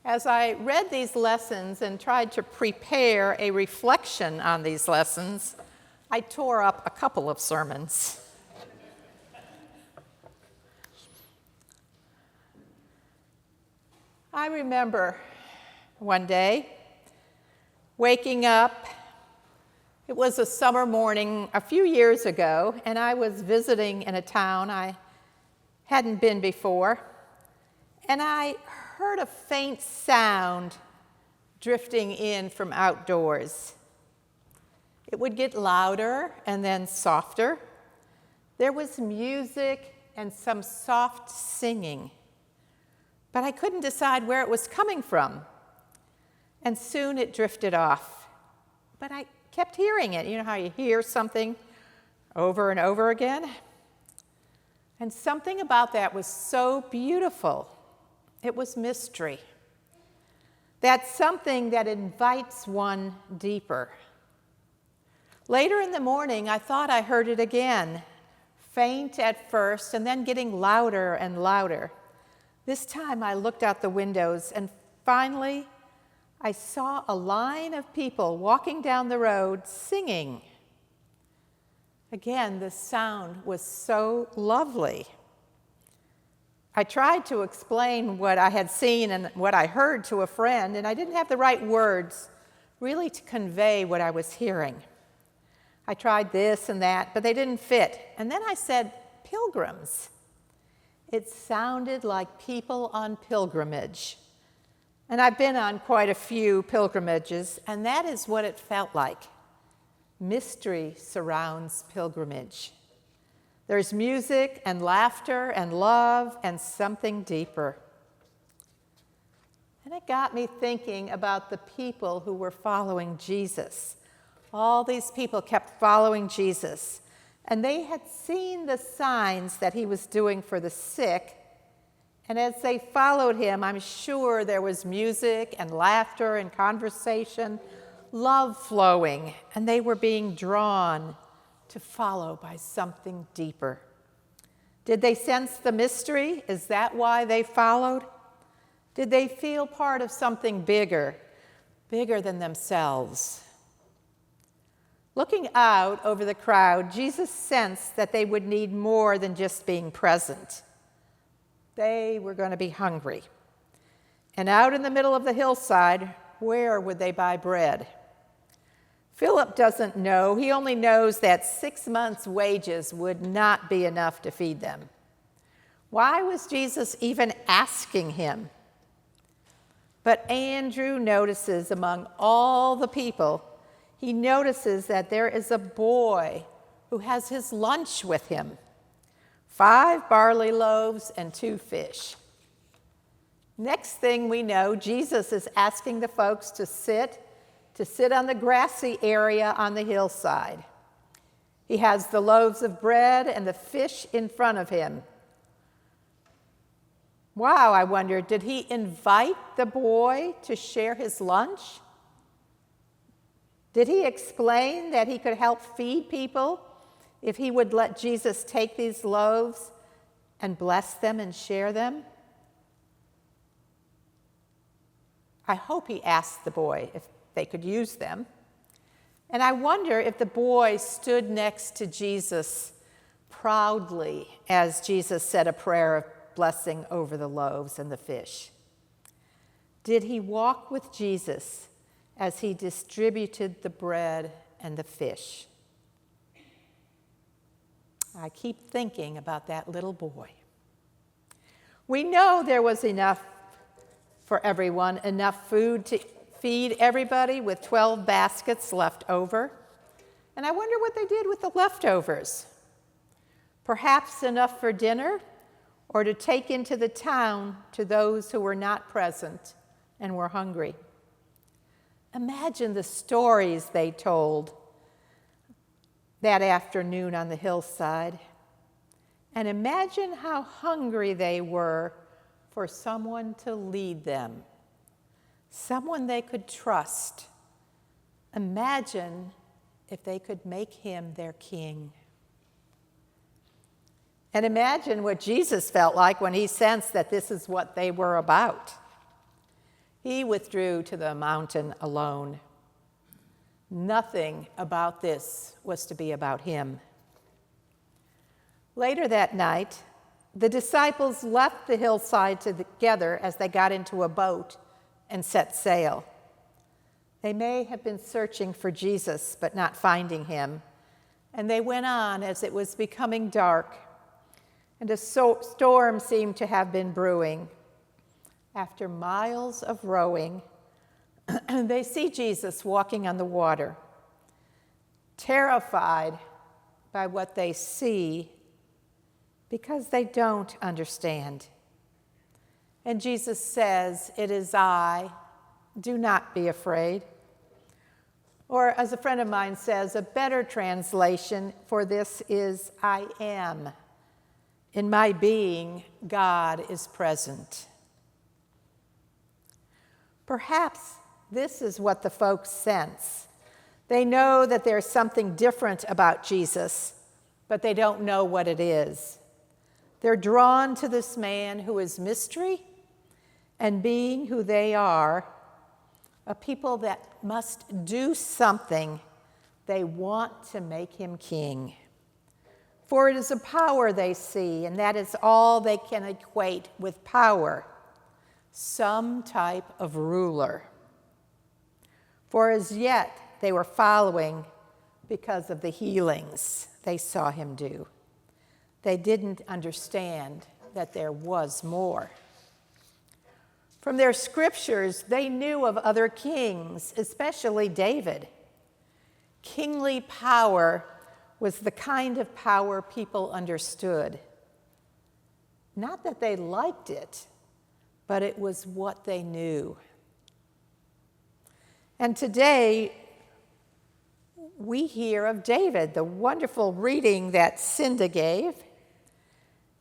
As I read these lessons and tried to prepare a reflection on these lessons, I tore up a couple of sermons. I remember one day waking up. It was a summer morning a few years ago, and I was visiting in a town I hadn't been before, and I heard a faint sound drifting in from outdoors. It would get louder and then softer. There was music and some soft singing, but I couldn't decide where it was coming from. And soon it drifted off. But I kept hearing it. You know how you hear something over and over again? And something about that was so beautiful. It was mystery. That's something that invites one deeper. Later in the morning, I thought I heard it again, faint at first and then getting louder and louder. This time I looked out the windows and finally I saw a line of people walking down the road singing. Again, the sound was so lovely. I tried to explain what I had seen and what I heard to a friend, and I didn't have the right words really to convey what I was hearing. I tried this and that, but they didn't fit. And then I said, pilgrims. It sounded like people on pilgrimage. And I've been on quite a few pilgrimages, and that is what it felt like. Mystery surrounds pilgrimage. There's music and laughter and love and something deeper. And it got me thinking about the people who were following Jesus. All these people kept following Jesus, and they had seen the signs that he was doing for the sick. And as they followed him, I'm sure there was music and laughter and conversation, love flowing, and they were being drawn to follow by something deeper. Did they sense the mystery? Is that why they followed? Did they feel part of something bigger than themselves? Looking out over the crowd, Jesus sensed that they would need more than just being present. They were going to be hungry. And out in the middle of the hillside, where would they buy bread? Philip doesn't know. He only knows that 6 months' wages would not be enough to feed them. Why was Jesus even asking him? But Andrew notices among all the people, he notices that there is a boy who has his lunch with him. 5 barley loaves and 2 fish. Next thing we know, Jesus is asking the folks to sit on the grassy area on the hillside. He has the loaves of bread and the fish in front of him. Wow, I wonder, did he invite the boy to share his lunch? Did he explain that he could help feed people if he would let Jesus take these loaves and bless them and share them? I hope he asked the boy if they could use them. And I wonder if the boy stood next to Jesus proudly as Jesus said a prayer of blessing over the loaves and the fish. Did he walk with Jesus as he distributed the bread and the fish? I keep thinking about that little boy. We know there was enough for everyone, enough food to feed everybody with 12 baskets left over. And I wonder what they did with the leftovers. Perhaps enough for dinner or to take into the town to those who were not present and were hungry. Imagine the stories they told that afternoon on the hillside. And imagine how hungry they were for someone to lead them, someone they could trust. Imagine if they could make him their king. And imagine what Jesus felt like when he sensed that this is what they were about. He withdrew to the mountain alone. Nothing about this was to be about him. Later that night, the disciples left the hillside together as they got into a boat and set sail. They may have been searching for Jesus, but not finding him. And they went on as it was becoming dark, and a storm seemed to have been brewing. After miles of rowing, they see Jesus walking on the water. Terrified by what they see, because they don't understand. And Jesus says, "It is I, do not be afraid." Or as a friend of mine says, a better translation for this is, "I am. In my being, God is present." Perhaps this is what the folks sense. They know that there's something different about Jesus, but they don't know what it is. They're drawn to this man who is mystery, and being who they are, a people that must do something, they want to make him king. For it is a power they see, and that is all they can equate with power, some type of ruler. For as yet they were following because of the healings they saw him do. They didn't understand that there was more. From their scriptures, they knew of other kings, especially David. Kingly power was the kind of power people understood. Not that they liked it, but it was what they knew. And today, we hear of David, the wonderful reading that Cinda gave,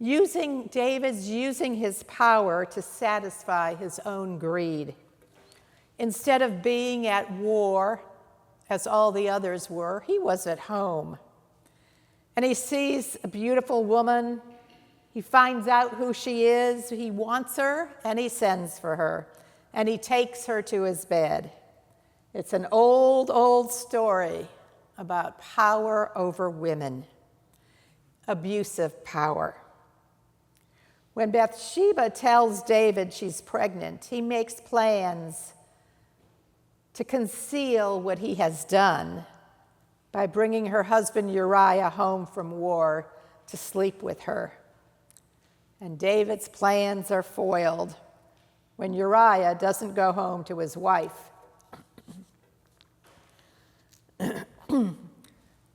David's using his power to satisfy his own greed. Instead of being at war, as all the others were, he was at home. And he sees a beautiful woman. He finds out who she is. He wants her, and he sends for her. And he takes her to his bed. It's an old, old story about power over women, abusive power. When Bathsheba tells David she's pregnant, he makes plans to conceal what he has done by bringing her husband Uriah home from war to sleep with her. And David's plans are foiled when Uriah doesn't go home to his wife.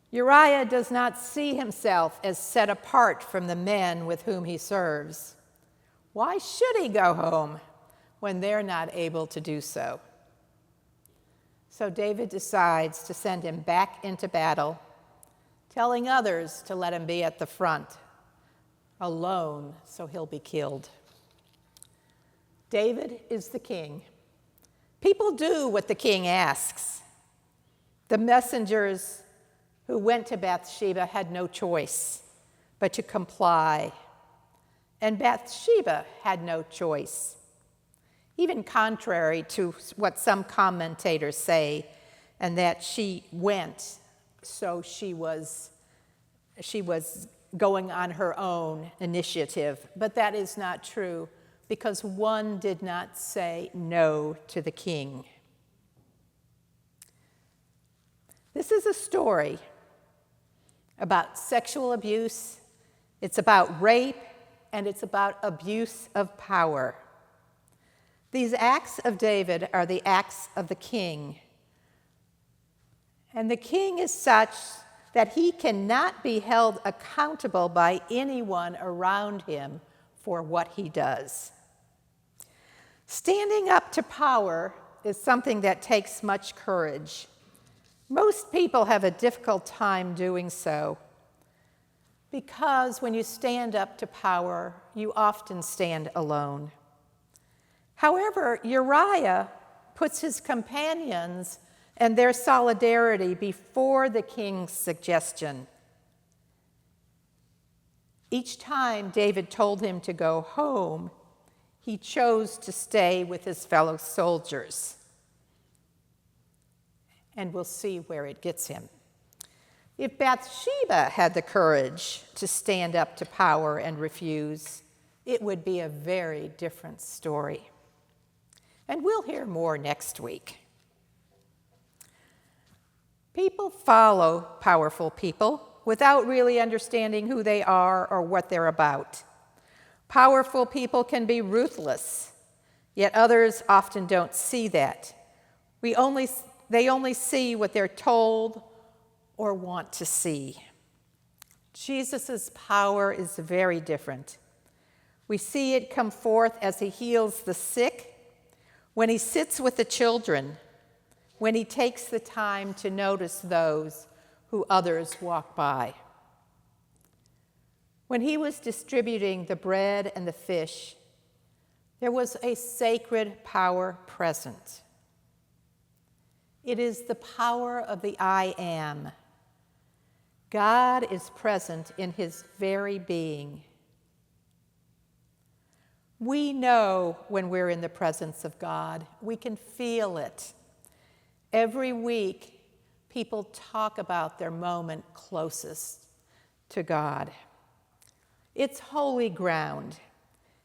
Uriah does not see himself as set apart from the men with whom he serves. Why should he go home when they're not able to do so? So David decides to send him back into battle, telling others to let him be at the front, alone, so he'll be killed. David is the king. People do what the king asks. The messengers who went to Bathsheba had no choice but to comply. And Bathsheba had no choice, even contrary to what some commentators say, and that she went, so she was going on her own initiative. But that is not true, because one did not say no to the king. This is a story about sexual abuse, it's about rape, and it's about abuse of power. These acts of David are the acts of the king. And the king is such that he cannot be held accountable by anyone around him for what he does. Standing up to power is something that takes much courage. Most people have a difficult time doing so, because when you stand up to power, you often stand alone. However, Uriah puts his companions and their solidarity before the king's suggestion. Each time David told him to go home, He chose to stay with his fellow soldiers. And we'll see where it gets him. If Bathsheba had the courage to stand up to power and refuse, it would be a very different story. And we'll hear more next week. People follow powerful people without really understanding who they are or what they're about. Powerful people can be ruthless, yet others often don't see that. They only see what they're told or want to see. Jesus' power is very different. We see it come forth as he heals the sick, when he sits with the children, when he takes the time to notice those who others walk by. When he was distributing the bread and the fish, there was a sacred power present. It is the power of the I am. God is present in his very being. We know when we're in the presence of God. We can feel it. Every week, people talk about their moment closest to God. It's holy ground.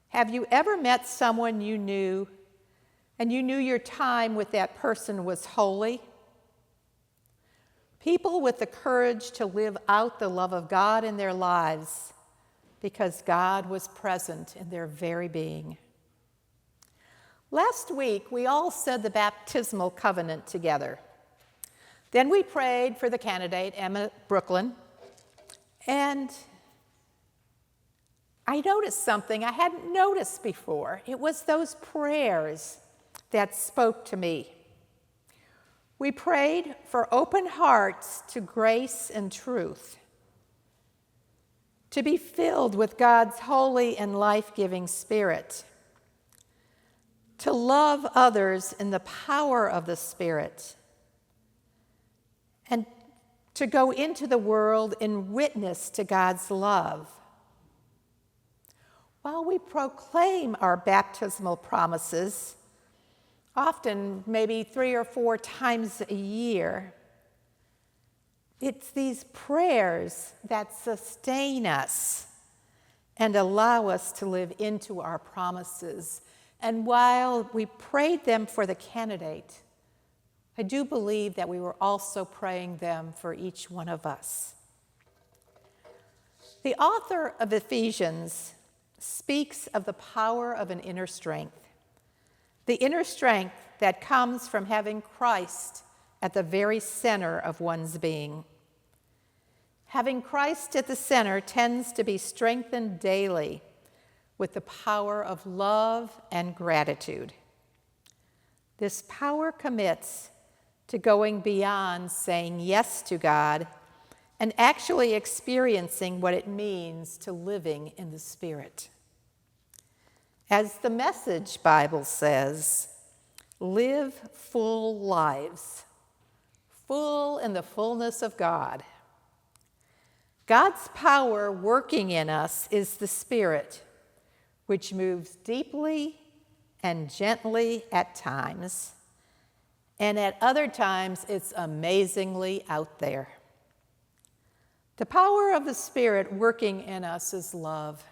Have you ever met someone you knew, and you knew your time with that person was holy? People with the courage to live out the love of God in their lives because God was present in their very being. Last week, we all said the baptismal covenant together. Then we prayed for the candidate, Emma Brooklyn, and I noticed something I hadn't noticed before. It was those prayers that spoke to me. We prayed for open hearts to grace and truth, to be filled with God's holy and life-giving Spirit, to love others in the power of the Spirit, and to go into the world in witness to God's love. While we proclaim our baptismal promises, often maybe 3 or 4 times a year, it's these prayers that sustain us and allow us to live into our promises. And while we prayed them for the candidate, I do believe that we were also praying them for each one of us. The author of Ephesians speaks of the power of an inner strength, the inner strength that comes from having Christ at the very center of one's being. Having Christ at the center tends to be strengthened daily with the power of love and gratitude. This power commits to going beyond saying yes to God and actually experiencing what it means to living in the Spirit. As the Message Bible says, live full lives, full in the fullness of God. God's power working in us is the Spirit, which moves deeply and gently at times, and at other times it's amazingly out there. The power of the Spirit working in us is love.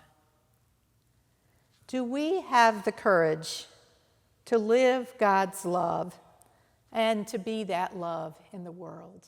Do we have the courage to live God's love and to be that love in the world?